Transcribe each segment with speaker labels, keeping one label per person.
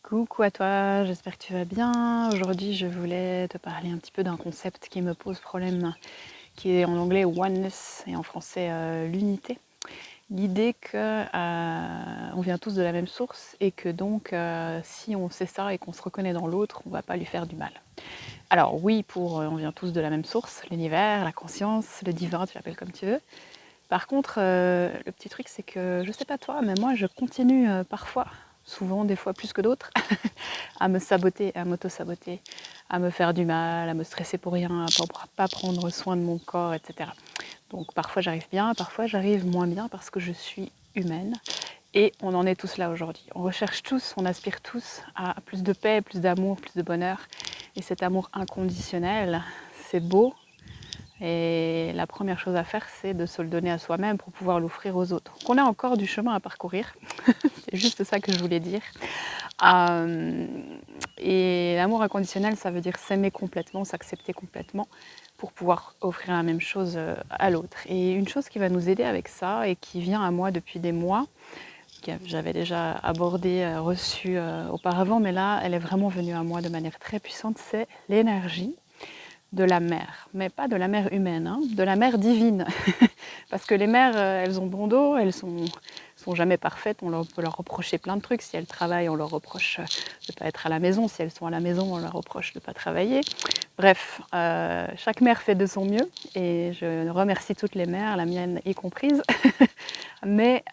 Speaker 1: Coucou à toi, j'espère que tu vas bien. Aujourd'hui, je voulais te parler un petit peu d'un concept qui me pose problème, qui est en anglais oneness et en français l'unité. L'idée que on vient tous de la même source et que donc si on sait ça et qu'on se reconnaît dans l'autre, on ne va pas lui faire du mal. Alors oui, on vient tous de la même source, l'univers, la conscience, le divin, tu l'appelles comme tu veux. Par contre, le petit truc, c'est que je sais pas toi, mais moi je continue parfois, souvent, des fois plus que d'autres, à me saboter, à m'auto-saboter, à me faire du mal, à me stresser pour rien, à pas prendre soin de mon corps, etc. Donc parfois j'arrive bien, parfois j'arrive moins bien parce que je suis humaine. Et on en est tous là aujourd'hui. On recherche tous, on aspire tous à plus de paix, plus d'amour, plus de bonheur. Et cet amour inconditionnel, c'est beau. Et la première chose à faire, c'est de se le donner à soi-même pour pouvoir l'offrir aux autres. Donc on a encore du chemin à parcourir. C'est juste ça que je voulais dire. Et l'amour inconditionnel, ça veut dire s'aimer complètement, s'accepter complètement pour pouvoir offrir la même chose à l'autre. Et une chose qui va nous aider avec ça et qui vient à moi depuis des mois, que j'avais déjà abordée, reçue auparavant, mais là, elle est vraiment venue à moi de manière très puissante, c'est l'énergie de la mère. Mais pas de la mère humaine, hein, de la mère divine. Parce que les mères, elles ont bon dos, elles sont jamais parfaites, peut leur reprocher plein de trucs. Si elles travaillent, on leur reproche de ne pas être à la maison. Si elles sont à la maison, on leur reproche de ne pas travailler. Bref, chaque mère fait de son mieux et je remercie toutes les mères, la mienne y comprise. Mais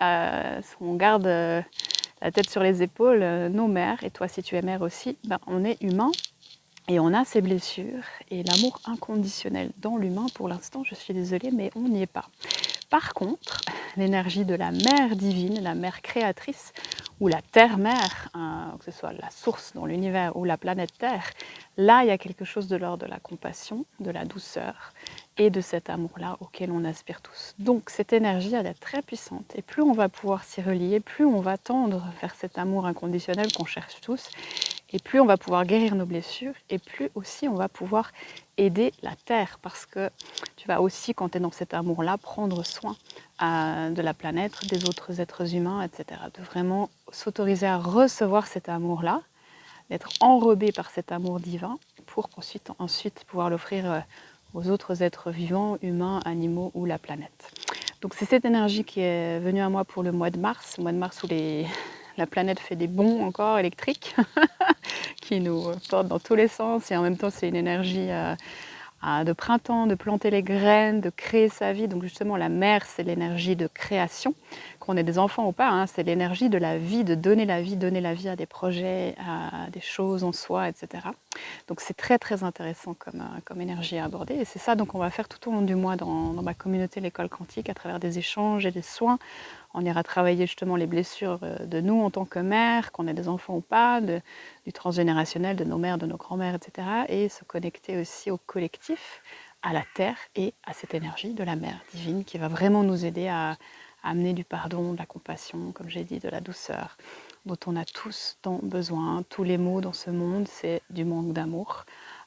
Speaker 1: on garde la tête sur les épaules, nos mères, et toi si tu es mère aussi, ben, on est humain. Et on a ces blessures et l'amour inconditionnel dans l'humain, pour l'instant, je suis désolée, mais on n'y est pas. Par contre, l'énergie de la mère divine, la mère créatrice, ou la terre-mère, que ce soit la source dans l'univers ou la planète Terre, là, il y a quelque chose de l'ordre de la compassion, de la douceur et de cet amour-là auquel on aspire tous. Donc cette énergie, elle est très puissante. Et plus on va pouvoir s'y relier, plus on va tendre vers cet amour inconditionnel qu'on cherche tous, et plus on va pouvoir guérir nos blessures, et plus aussi on va pouvoir aider la Terre, parce que tu vas aussi, quand tu es dans cet amour-là, prendre soin de la planète, des autres êtres humains, etc. De vraiment s'autoriser à recevoir cet amour-là, d'être enrobé par cet amour divin, pour ensuite pouvoir l'offrir aux autres êtres vivants, humains, animaux ou la planète. Donc c'est cette énergie qui est venue à moi pour le mois de mars où la planète fait des bonds encore électriques qui nous portent dans tous les sens, et en même temps c'est une énergie de printemps, de planter les graines, de créer sa vie. Donc justement la mère, c'est l'énergie de création, qu'on ait des enfants ou pas, hein, c'est l'énergie de la vie, de donner la vie à des projets, à des choses en soi, etc. Donc c'est très très intéressant comme énergie à aborder, et c'est ça donc on va faire tout au long du mois dans ma communauté l'école quantique, à travers des échanges et des soins. On ira travailler justement les blessures de nous en tant que mères, qu'on ait des enfants ou pas, du transgénérationnel, de nos mères, de nos grands-mères, etc. Et se connecter aussi au collectif, à la terre et à cette énergie de la mère divine qui va vraiment nous aider à amener du pardon, de la compassion, comme j'ai dit, de la douceur, dont on a tous tant besoin. Tous les mots dans ce monde, c'est du manque d'amour,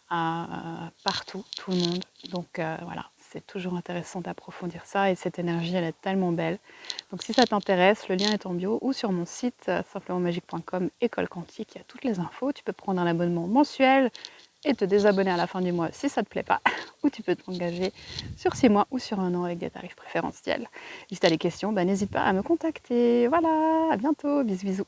Speaker 1: partout, tout le monde. Donc voilà, c'est toujours intéressant d'approfondir ça, et cette énergie, elle est tellement belle. Donc si ça t'intéresse, le lien est en bio ou sur mon site simplementmagique.com, école quantique, il y a toutes les infos. Tu peux prendre un abonnement mensuel et te désabonner à la fin du mois si ça ne te plaît pas, ou tu peux t'engager sur 6 mois ou sur 1 an avec des tarifs préférentiels. Si tu as des questions, n'hésite pas à me contacter. Voilà, à bientôt, bisous bisous.